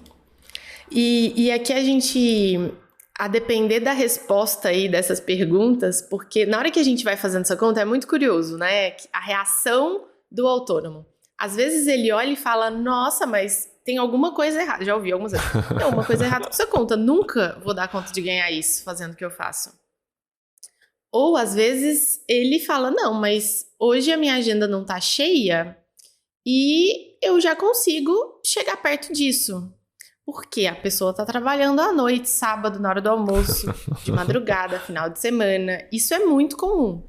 E aqui a gente... A depender da resposta aí dessas perguntas, porque na hora que a gente vai fazendo essa conta, é muito curioso, né? A reação do autônomo. Às vezes ele olha e fala, nossa, mas tem alguma coisa errada. Já ouvi algumas vezes. Tem alguma coisa errada com essa conta. Nunca vou dar conta de ganhar isso fazendo o que eu faço. Ou às vezes ele fala, não, mas hoje a minha agenda não tá cheia e eu já consigo chegar perto disso. Porque a pessoa tá trabalhando à noite, sábado, na hora do almoço, de madrugada, final de semana. Isso é muito comum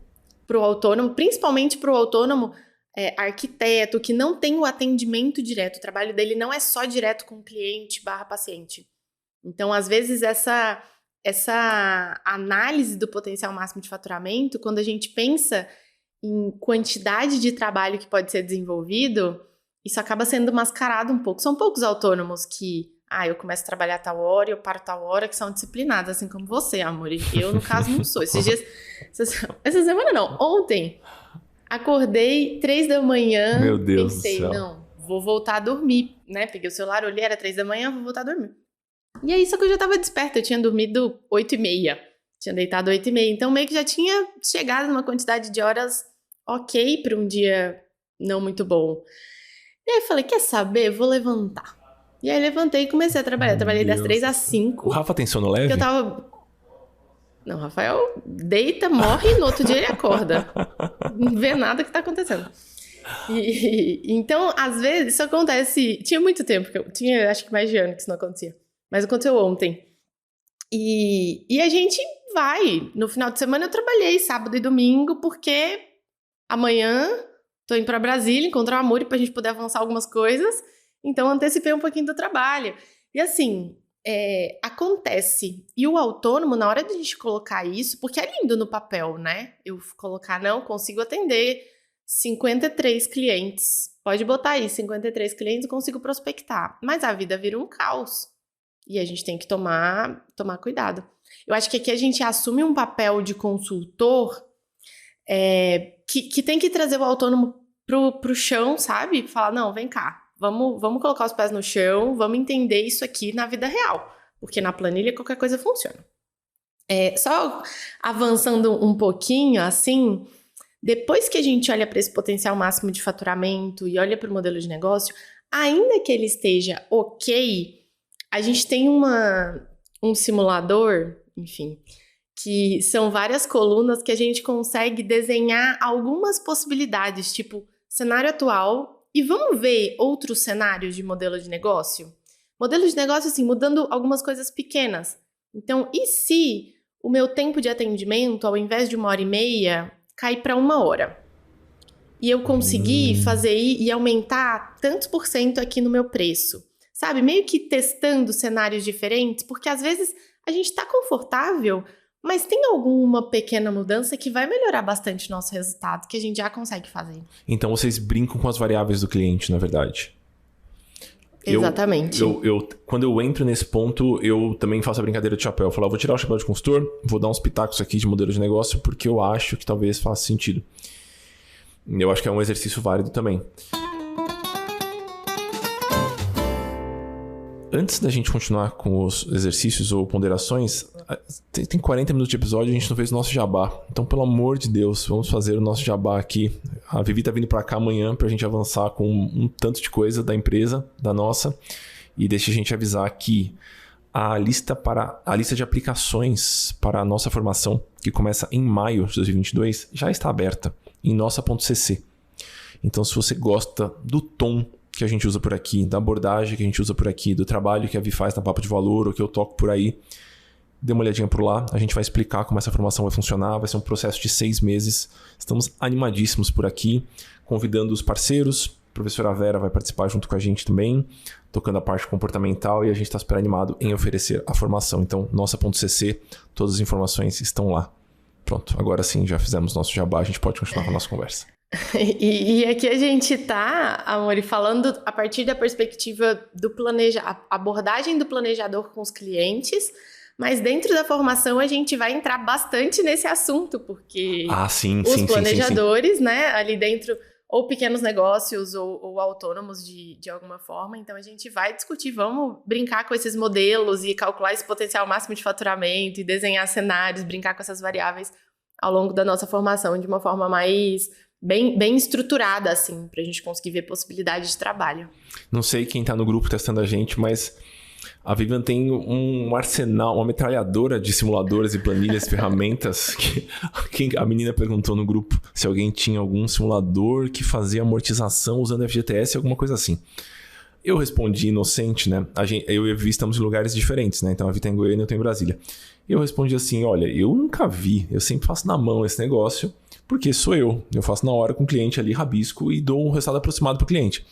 pro autônomo, principalmente pro autônomo arquiteto, que não tem o atendimento direto. O trabalho dele não é só direto com o cliente / paciente. Então, às vezes, essa análise do potencial máximo de faturamento, quando a gente pensa em quantidade de trabalho que pode ser desenvolvido, isso acaba sendo mascarado um pouco. São poucos autônomos que, eu começo a trabalhar a tal hora e eu paro a tal hora, que são disciplinados, assim como você, amor. Eu, no caso, não sou. Esses dias... Essa semana não. Ontem, acordei 3 da manhã. Meu Deus pensei, do céu. não, vou voltar a dormir, né? Peguei o celular, olhei, era 3 da manhã, vou voltar a dormir. E aí, só que eu já tava desperta, eu tinha dormido 8h30. Tinha deitado 8h30. Então, meio que já tinha chegado numa quantidade de horas ok para um dia não muito bom. E aí, eu falei, quer saber? Vou levantar. E aí, levantei e comecei a trabalhar. Trabalhei das 3 às 5. O Rafa tem sono leve? Eu tava... Não, Rafael deita, morre e no outro dia ele acorda. Não vê nada que tá acontecendo. Então, às vezes, isso acontece... Tinha muito tempo, tinha acho que mais de ano que isso não acontecia. Mas aconteceu ontem. E a gente vai. No final de semana eu trabalhei sábado e domingo, porque amanhã tô indo pra Brasília encontrar o Amor pra gente poder avançar algumas coisas. Então, antecipei um pouquinho do trabalho. E assim... acontece. E o autônomo, na hora de a gente colocar isso, porque é lindo no papel, né? Eu colocar, não, consigo atender 53 clientes. Pode botar aí, 53 clientes, eu consigo prospectar. Mas a vida vira um caos. E a gente tem que tomar cuidado. Eu acho que aqui a gente assume um papel de consultor que tem que trazer o autônomo pro chão, sabe? Falar, não, vem cá. Vamos colocar os pés no chão, vamos entender isso aqui na vida real. Porque na planilha qualquer coisa funciona. Só avançando um pouquinho, assim, depois que a gente olha para esse potencial máximo de faturamento e olha para o modelo de negócio, ainda que ele esteja ok, a gente tem um simulador, enfim, que são várias colunas que a gente consegue desenhar algumas possibilidades, tipo cenário atual. E vamos ver outros cenários de modelo de negócio? Modelo de negócio, assim, mudando algumas coisas pequenas. Então, e se o meu tempo de atendimento, ao invés de 1h30, cair para 1 hora? E eu conseguir fazer e aumentar tantos % aqui no meu preço? Sabe? Meio que testando cenários diferentes, porque às vezes a gente está confortável, mas tem alguma pequena mudança que vai melhorar bastante o nosso resultado, que a gente já consegue fazer. Então vocês brincam com as variáveis do cliente, na verdade. Exatamente. Quando eu entro nesse ponto, eu também faço a brincadeira de chapéu. Eu falo, vou tirar o chapéu de consultor, vou dar uns pitacos aqui de modelo de negócio, porque eu acho que talvez faça sentido. Eu acho que é um exercício válido também. Antes da gente continuar com os exercícios ou ponderações, tem 40 minutos de episódio e a gente não fez o nosso jabá. Então, pelo amor de Deus, vamos fazer o nosso jabá aqui. A Vivi tá vindo para cá amanhã pra gente avançar com um tanto de coisa da empresa, da nossa. E deixa a gente avisar que a lista de aplicações para a nossa formação, que começa em maio de 2022, já está aberta em nossa.cc. Então, se você gosta do tom que a gente usa por aqui, da abordagem que a gente usa por aqui, do trabalho que a Vi faz na Papo de Valor, ou que eu toco por aí, dê uma olhadinha por lá. A gente vai explicar como essa formação vai funcionar. Vai ser um processo de 6 meses. Estamos animadíssimos por aqui, convidando os parceiros. A professora Vera vai participar junto com a gente também, tocando a parte comportamental, e a gente está super animado em oferecer a formação. Então, nossa.cc, todas as informações estão lá. Pronto, agora sim, já fizemos nosso jabá, a gente pode continuar com a nossa conversa. E aqui a gente tá, Amori, falando a partir da perspectiva do abordagem do planejador com os clientes, mas dentro da formação a gente vai entrar bastante nesse assunto, porque os planejadores, né, ali dentro, ou pequenos negócios ou autônomos de alguma forma, então a gente vai discutir, vamos brincar com esses modelos e calcular esse potencial máximo de faturamento e desenhar cenários, brincar com essas variáveis ao longo da nossa formação de uma forma mais bem estruturada, assim, pra gente conseguir ver possibilidades de trabalho. Não sei quem tá no grupo testando a gente, mas a Vivian tem um arsenal, uma metralhadora de simuladores e planilhas, ferramentas. A menina perguntou no grupo se alguém tinha algum simulador que fazia amortização usando FGTS, alguma coisa assim. Eu respondi inocente, né? Eu e a Vi estamos em lugares diferentes, né? Então a Vi tá em Goiânia e eu tô em Brasília. Eu respondi assim, olha, eu nunca vi, eu sempre faço na mão esse negócio, porque sou eu faço na hora com o cliente ali, rabisco e dou um resultado aproximado pro cliente.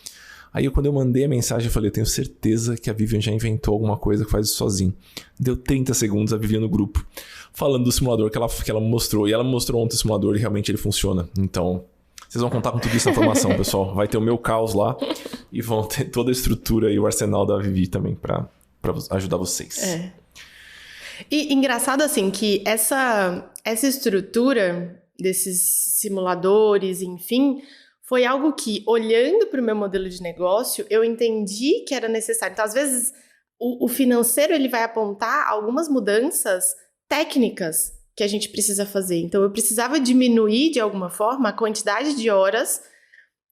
Aí quando eu mandei a mensagem, eu falei, eu tenho certeza que a Vivian já inventou alguma coisa que faz isso sozinho. Deu 30 segundos a Vivian no grupo, falando do simulador que ela mostrou. E ela me mostrou ontem o simulador e realmente ele funciona. Então, vocês vão contar com tudo isso na formação, pessoal. Vai ter o meu caos lá e vão ter toda a estrutura e o arsenal da Vivi também para ajudar vocês. E engraçado assim que essa estrutura desses simuladores, enfim, foi algo que, olhando para o meu modelo de negócio, eu entendi que era necessário. Então, às vezes, o financeiro ele vai apontar algumas mudanças técnicas que a gente precisa fazer. Então, eu precisava diminuir, de alguma forma, a quantidade de horas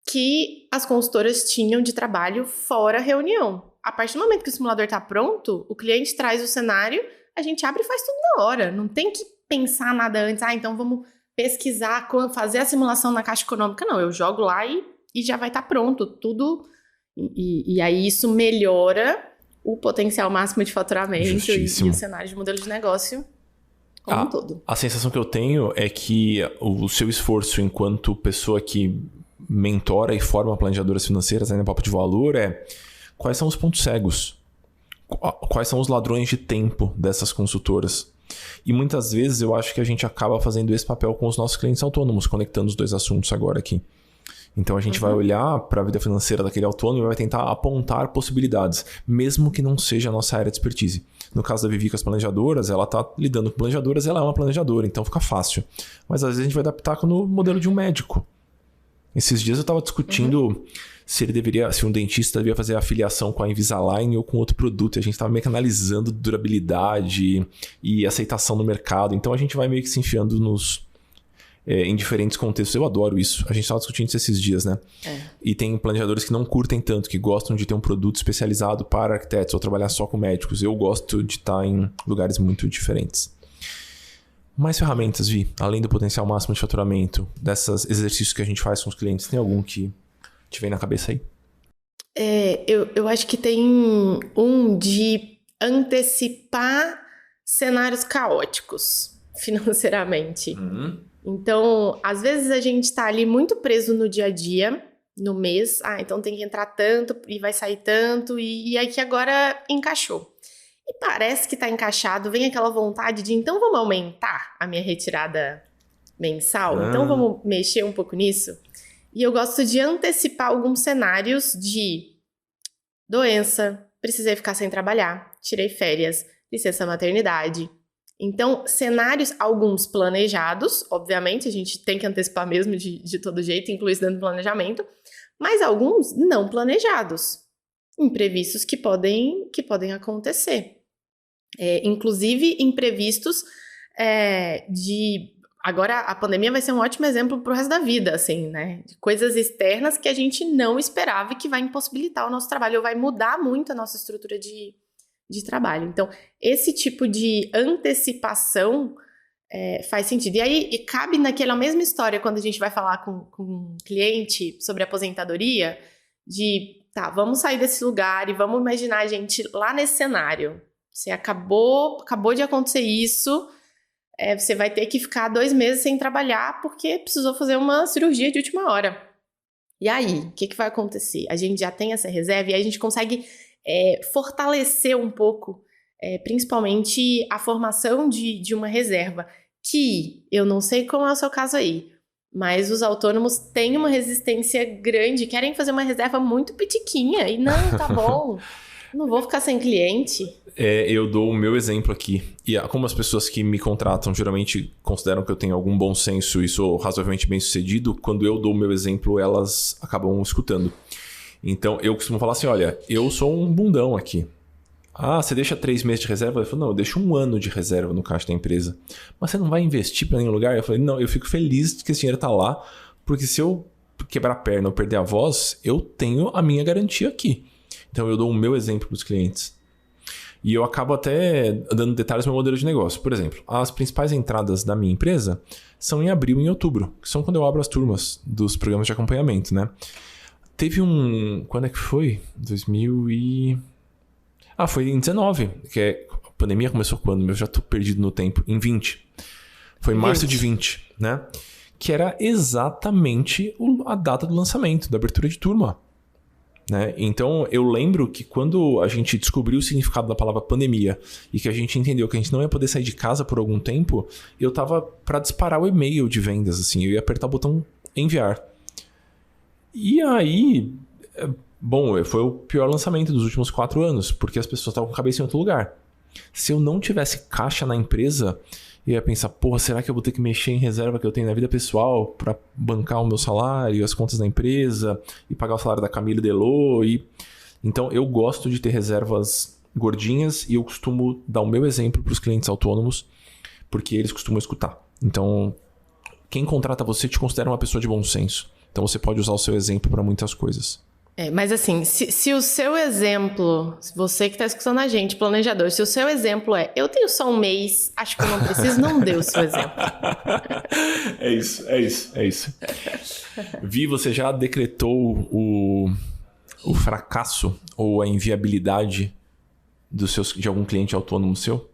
que as consultoras tinham de trabalho fora reunião. A partir do momento que o simulador está pronto, o cliente traz o cenário, a gente abre e faz tudo na hora. Não tem que pensar nada antes. Então vamos pesquisar, fazer a simulação na Caixa Econômica. Não, eu jogo lá e já vai estar pronto tudo. E aí isso melhora o potencial máximo de faturamento e o cenário de modelo de negócio como um todo. A sensação que eu tenho é que o seu esforço enquanto pessoa que mentora e forma planejadoras financeiras aí no Papo de Valor quais são os pontos cegos? Quais são os ladrões de tempo dessas consultoras? E muitas vezes eu acho que a gente acaba fazendo esse papel com os nossos clientes autônomos, conectando os dois assuntos agora aqui. Então a gente vai olhar para a vida financeira daquele autônomo e vai tentar apontar possibilidades, mesmo que não seja a nossa área de expertise. No caso da Vivi com as planejadoras, ela está lidando com planejadoras, ela é uma planejadora, então fica fácil. Mas às vezes a gente vai adaptar no modelo de um médico. Esses dias eu estava discutindo se um dentista devia fazer afiliação com a Invisalign ou com outro produto. E a gente estava meio que analisando durabilidade e aceitação no mercado. Então a gente vai meio que se enfiando em diferentes contextos. Eu adoro isso. A gente estava discutindo isso esses dias, né? E tem planejadores que não curtem tanto, que gostam de ter um produto especializado para arquitetos ou trabalhar só com médicos. Eu gosto de estar em lugares muito diferentes. Mais ferramentas, Vi, além do potencial máximo de faturamento, desses exercícios que a gente faz com os clientes, tem algum que te vem na cabeça aí? Eu acho que tem um de antecipar cenários caóticos financeiramente. Então, às vezes a gente está ali muito preso no dia a dia, no mês. Então tem que entrar tanto e vai sair tanto. E aí que agora encaixou. E parece que está encaixado, vem aquela vontade de, então vamos aumentar a minha retirada mensal? Então vamos mexer um pouco nisso? E eu gosto de antecipar alguns cenários de doença, precisei ficar sem trabalhar, tirei férias, licença maternidade. Então, cenários, alguns planejados, obviamente, a gente tem que antecipar mesmo de todo jeito, incluir isso dentro do planejamento, mas alguns não planejados, imprevistos que podem acontecer. Inclusive, imprevistos Agora, a pandemia vai ser um ótimo exemplo pro resto da vida, assim, né? De coisas externas que a gente não esperava e que vai impossibilitar o nosso trabalho, ou vai mudar muito a nossa estrutura de trabalho. Então, esse tipo de antecipação faz sentido. E aí, cabe naquela mesma história, quando a gente vai falar com um cliente sobre aposentadoria, vamos sair desse lugar e vamos imaginar a gente lá nesse cenário. Você acabou de acontecer isso, você vai ter que ficar 2 meses sem trabalhar porque precisou fazer uma cirurgia de última hora. E aí, o que vai acontecer? A gente já tem essa reserva e aí a gente consegue fortalecer um pouco, principalmente a formação de uma reserva, que eu não sei como é o seu caso aí, mas os autônomos têm uma resistência grande, querem fazer uma reserva muito pitiquinha e não, tá bom, não vou ficar sem cliente. Eu dou o meu exemplo aqui. E como as pessoas que me contratam geralmente consideram que eu tenho algum bom senso e sou razoavelmente bem sucedido, quando eu dou o meu exemplo, elas acabam escutando. Então, eu costumo falar assim, olha, eu sou um bundão aqui. Você deixa 3 meses de reserva? Eu falo, não, eu deixo 1 ano de reserva no caixa da empresa. Mas você não vai investir para nenhum lugar? Eu falei, não, eu fico feliz que esse dinheiro tá lá, porque se eu quebrar a perna ou perder a voz, eu tenho a minha garantia aqui. Então, eu dou o meu exemplo para os clientes. E eu acabo até dando detalhes do meu modelo de negócio. Por exemplo, as principais entradas da minha empresa são em abril e em outubro, que são quando eu abro as turmas dos programas de acompanhamento, né? Teve quando é que foi? Foi em 19, que a pandemia começou quando? Eu já tô perdido no tempo. Em 20. Foi março de 20, né? Que era exatamente a data do lançamento, da abertura de turma. Né? Então, eu lembro que quando a gente descobriu o significado da palavra pandemia e que a gente entendeu que a gente não ia poder sair de casa por algum tempo, eu tava para disparar o e-mail de vendas, assim, eu ia apertar o botão enviar. E aí, foi o pior lançamento dos últimos 4 anos, porque as pessoas estavam com a cabeça em outro lugar. Se eu não tivesse caixa na empresa, eu ia pensar, será que eu vou ter que mexer em reserva que eu tenho na vida pessoal para bancar o meu salário, as contas da empresa e pagar o salário da Camila e da Elô? Então, eu gosto de ter reservas gordinhas e eu costumo dar o meu exemplo para os clientes autônomos, porque eles costumam escutar. Então, quem contrata você te considera uma pessoa de bom senso. Então, você pode usar o seu exemplo para muitas coisas. Mas assim, se o seu exemplo, você que está escutando a gente, planejador, se o seu exemplo é eu tenho só um mês, acho que eu não preciso, não dê o seu exemplo. É isso. Vi, você já decretou o fracasso ou a inviabilidade de algum cliente autônomo seu?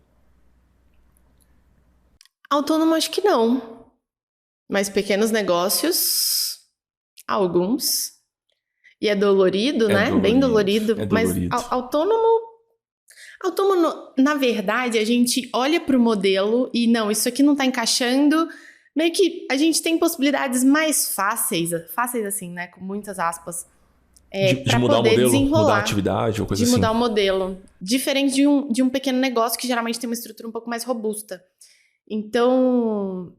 Autônomo, acho que não. Mas pequenos negócios, alguns. E é dolorido, né? Bem dolorido. Mas autônomo, na verdade, a gente olha para o modelo e não, isso aqui não está encaixando. Meio que a gente tem possibilidades mais fáceis assim, né? Com muitas aspas. De mudar o modelo, mudar a atividade ou coisa assim. De mudar o modelo. Diferente de um pequeno negócio que geralmente tem uma estrutura um pouco mais robusta. Então,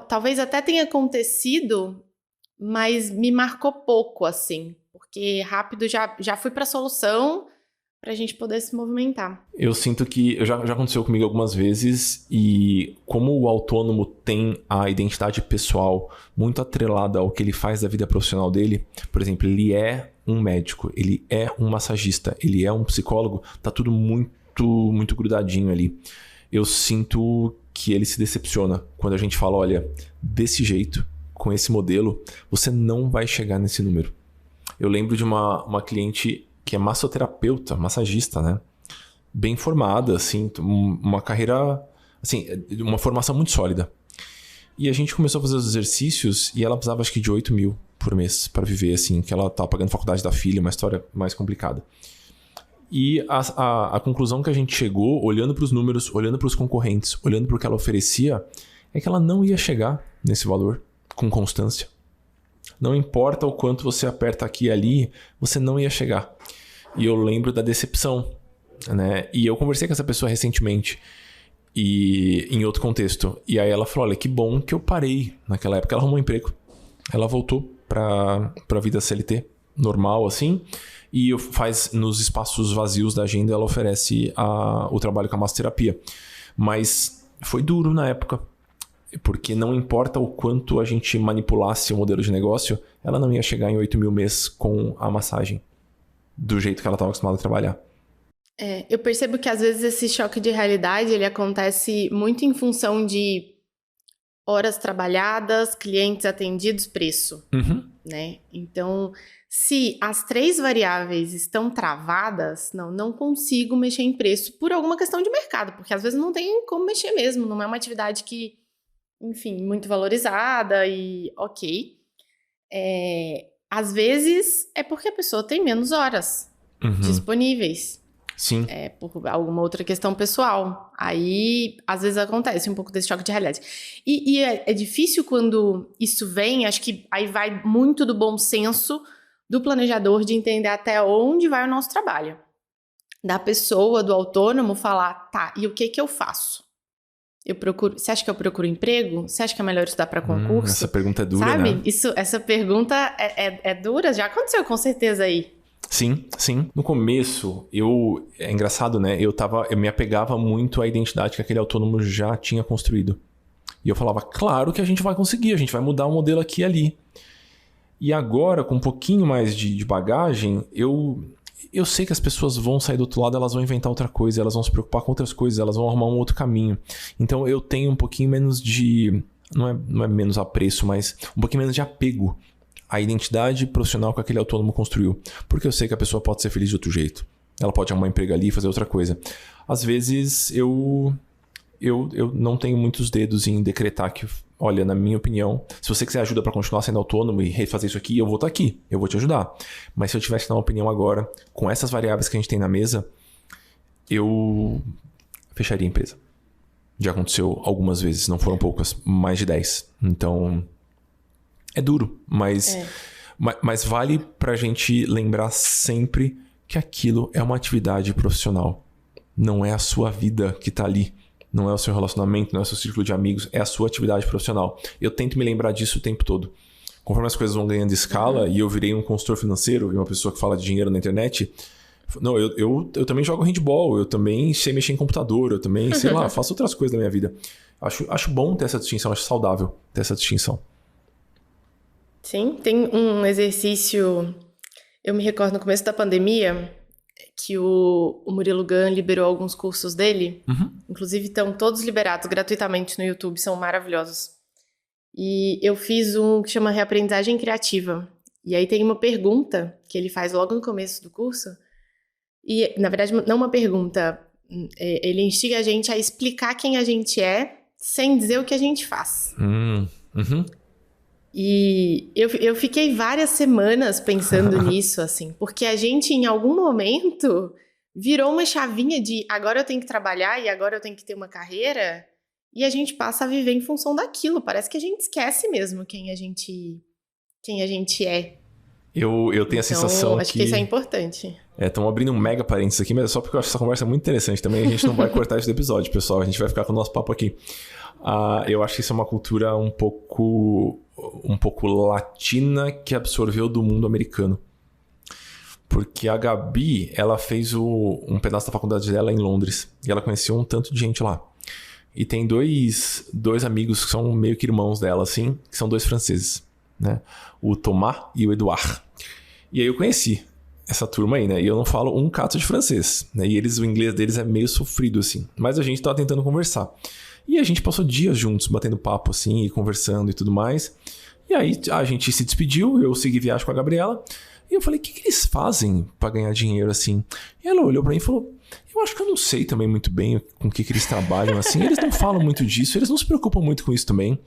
talvez até tenha acontecido, mas me marcou pouco, assim. Porque rápido já fui para a solução para a gente poder se movimentar. Eu sinto que já aconteceu comigo algumas vezes e como o autônomo tem a identidade pessoal muito atrelada ao que ele faz da vida profissional dele, por exemplo, ele é um médico, ele é um massagista, ele é um psicólogo, tá tudo muito, muito grudadinho ali. Eu sinto que ele se decepciona quando a gente fala, olha, desse jeito, com esse modelo, você não vai chegar nesse número. Eu lembro de uma cliente que é massoterapeuta, massagista, né? Bem formada, assim, uma carreira, assim, uma formação muito sólida. E a gente começou a fazer os exercícios e ela precisava, acho que, de 8 mil por mês para viver, assim, que ela estava pagando a faculdade da filha, uma história mais complicada. E a conclusão que a gente chegou, olhando para os números, olhando para os concorrentes, olhando para o que ela oferecia, é que ela não ia chegar nesse valor com constância. Não importa o quanto você aperta aqui e ali, você não ia chegar. E eu lembro da decepção, né? E eu conversei com essa pessoa recentemente, e em outro contexto. E aí ela falou, olha, que bom que eu parei naquela época. Ela arrumou um emprego. Ela voltou para a vida CLT, normal, assim. E faz nos espaços vazios da agenda, ela oferece o trabalho com a massoterapia. Mas foi duro na época. Porque não importa o quanto a gente manipulasse o modelo de negócio, ela não ia chegar em 8 mil mês com a massagem. Do jeito que ela estava acostumada a trabalhar. Eu percebo que às vezes esse choque de realidade, ele acontece muito em função de horas trabalhadas, clientes atendidos, preço. Uhum. Né? Então, se as 3 variáveis estão travadas, não consigo mexer em preço por alguma questão de mercado, porque às vezes não tem como mexer mesmo, não é uma atividade que, enfim, muito valorizada e ok. Às vezes é porque a pessoa tem menos horas disponíveis. Sim. Por alguma outra questão pessoal. Aí, às vezes acontece um pouco desse choque de realidade. E é difícil quando isso vem, acho que aí vai muito do bom senso do planejador de entender até onde vai o nosso trabalho. Da pessoa, do autônomo, falar, tá, e o que eu faço? Você acha que eu procuro emprego? Você acha que é melhor estudar para concurso? Essa pergunta é dura, sabe? né? Essa pergunta é dura, já aconteceu com certeza aí. Sim. No começo, é engraçado, né? Eu me apegava muito à identidade que aquele autônomo já tinha construído. E eu falava, claro que a gente vai conseguir, a gente vai mudar o modelo aqui e ali. E agora, com um pouquinho mais de bagagem, eu sei que as pessoas vão sair do outro lado, elas vão inventar outra coisa, elas vão se preocupar com outras coisas, elas vão arrumar um outro caminho. Então eu tenho um pouquinho menos de... Não é menos apreço, mas um pouquinho menos de apego à identidade profissional que aquele autônomo construiu. Porque eu sei que a pessoa pode ser feliz de outro jeito. Ela pode arrumar um emprego ali e fazer outra coisa. Às vezes eu não tenho muitos dedos em decretar que, olha, na minha opinião, se você quiser ajuda para continuar sendo autônomo e refazer isso aqui, eu vou estar aqui, eu vou te ajudar. Mas se eu tivesse que dar uma opinião agora, com essas variáveis que a gente tem na mesa, eu fecharia a empresa. Já aconteceu algumas vezes, não foram poucas, mais de 10. Então, é duro, mas vale pra gente lembrar sempre que aquilo é uma atividade profissional. Não é a sua vida que tá ali. Não é o seu relacionamento, não é o seu círculo de amigos, é a sua atividade profissional. Eu tento me lembrar disso o tempo todo. Conforme as coisas vão ganhando escala e eu virei um consultor financeiro e uma pessoa que fala de dinheiro na internet, não, eu também jogo handball, eu também sei mexer em computador, eu também, sei lá, faço outras coisas da minha vida. Acho bom ter essa distinção, acho saudável ter essa distinção. Sim, tem um exercício Eu me recordo no começo da pandemia que o Murilo Gun liberou alguns cursos dele. Inclusive estão todos liberados gratuitamente no YouTube, são maravilhosos. E eu fiz um que chama Reaprendizagem Criativa. E aí tem uma pergunta que ele faz logo no começo do curso. E, na verdade, não uma pergunta. Ele instiga a gente a explicar quem a gente é sem dizer o que a gente faz. E eu fiquei várias semanas pensando nisso, assim. Porque a gente, em algum momento, virou uma chavinha de agora eu tenho que trabalhar e agora eu tenho que ter uma carreira. E a gente passa a viver em função daquilo. Parece que a gente esquece mesmo quem a gente é. Eu tenho a sensação acho que isso é importante. Estamos abrindo um mega parênteses aqui, mas é só porque eu acho essa conversa muito interessante também. A gente não vai cortar isso do episódio, pessoal. A gente vai ficar com o nosso papo aqui. Eu acho que isso é uma cultura um pouco latina que absorveu do mundo americano. Porque a Gabi, ela fez um pedaço da faculdade dela em Londres. E ela conheceu um tanto de gente lá. E tem dois amigos que são meio que irmãos dela, assim, que são 2 franceses, né? O Thomas e o Edouard. E aí eu conheci essa turma aí, né? E eu não falo um cato de francês, né? E o inglês deles é meio sofrido, assim. Mas a gente tava tentando conversar. E a gente passou dias juntos, batendo papo, assim, e conversando e tudo mais. E aí a gente se despediu, eu segui viagem com a Gabriela. E eu falei, o que eles fazem pra ganhar dinheiro, assim? E ela olhou pra mim e falou, eu acho que eu não sei também muito bem com o que eles trabalham, assim. Eles não falam muito disso, eles não se preocupam muito com isso também.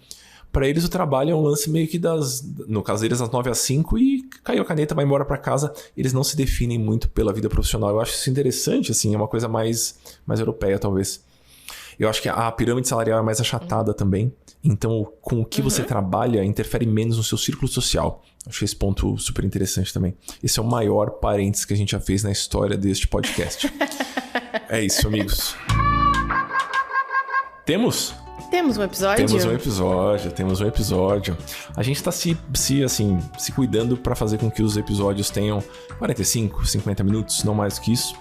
Pra eles o trabalho é um lance meio que no caso deles, das 9 às 5 e caiu a caneta, vai embora pra casa. Eles não se definem muito pela vida profissional. Eu acho isso interessante, assim, é uma coisa mais europeia, talvez. Eu acho que a pirâmide salarial é mais achatada também. Então, com o que você trabalha, interfere menos no seu círculo social. Acho esse ponto super interessante também. Esse é o maior parênteses que a gente já fez na história deste podcast. É isso, amigos. Temos um episódio? Temos um episódio. A gente tá se cuidando para fazer com que os episódios tenham 45, 50 minutos, não mais do que isso.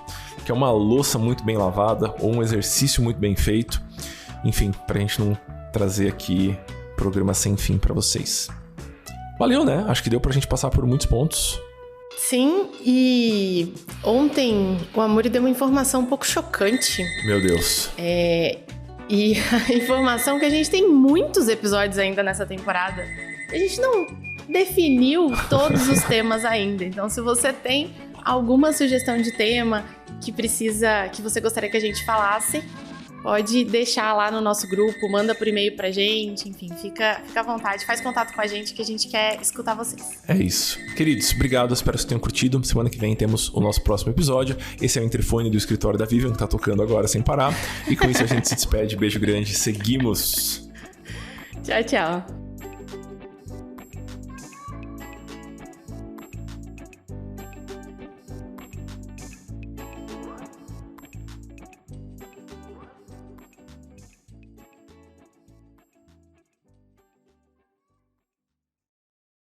Que é uma louça muito bem lavada ou um exercício muito bem feito. Enfim, pra gente não trazer aqui programa sem fim pra vocês. Valeu, né? Acho que deu pra gente passar por muitos pontos. Sim, e ontem o Amuri deu uma informação um pouco chocante. Meu Deus. E a informação que a gente tem muitos episódios ainda nessa temporada. A gente não definiu todos os temas ainda. Então, se você tem alguma sugestão de tema que você gostaria que a gente falasse, pode deixar lá no nosso grupo, manda por e-mail pra gente, enfim, fica à vontade, faz contato com a gente que a gente quer escutar vocês. É isso. Queridos, obrigado, espero que vocês tenham curtido. Semana que vem temos o nosso próximo episódio. Esse é o interfone do escritório da Vivian, que tá tocando agora sem parar. E com isso a gente se despede. Beijo grande, seguimos! Tchau, tchau.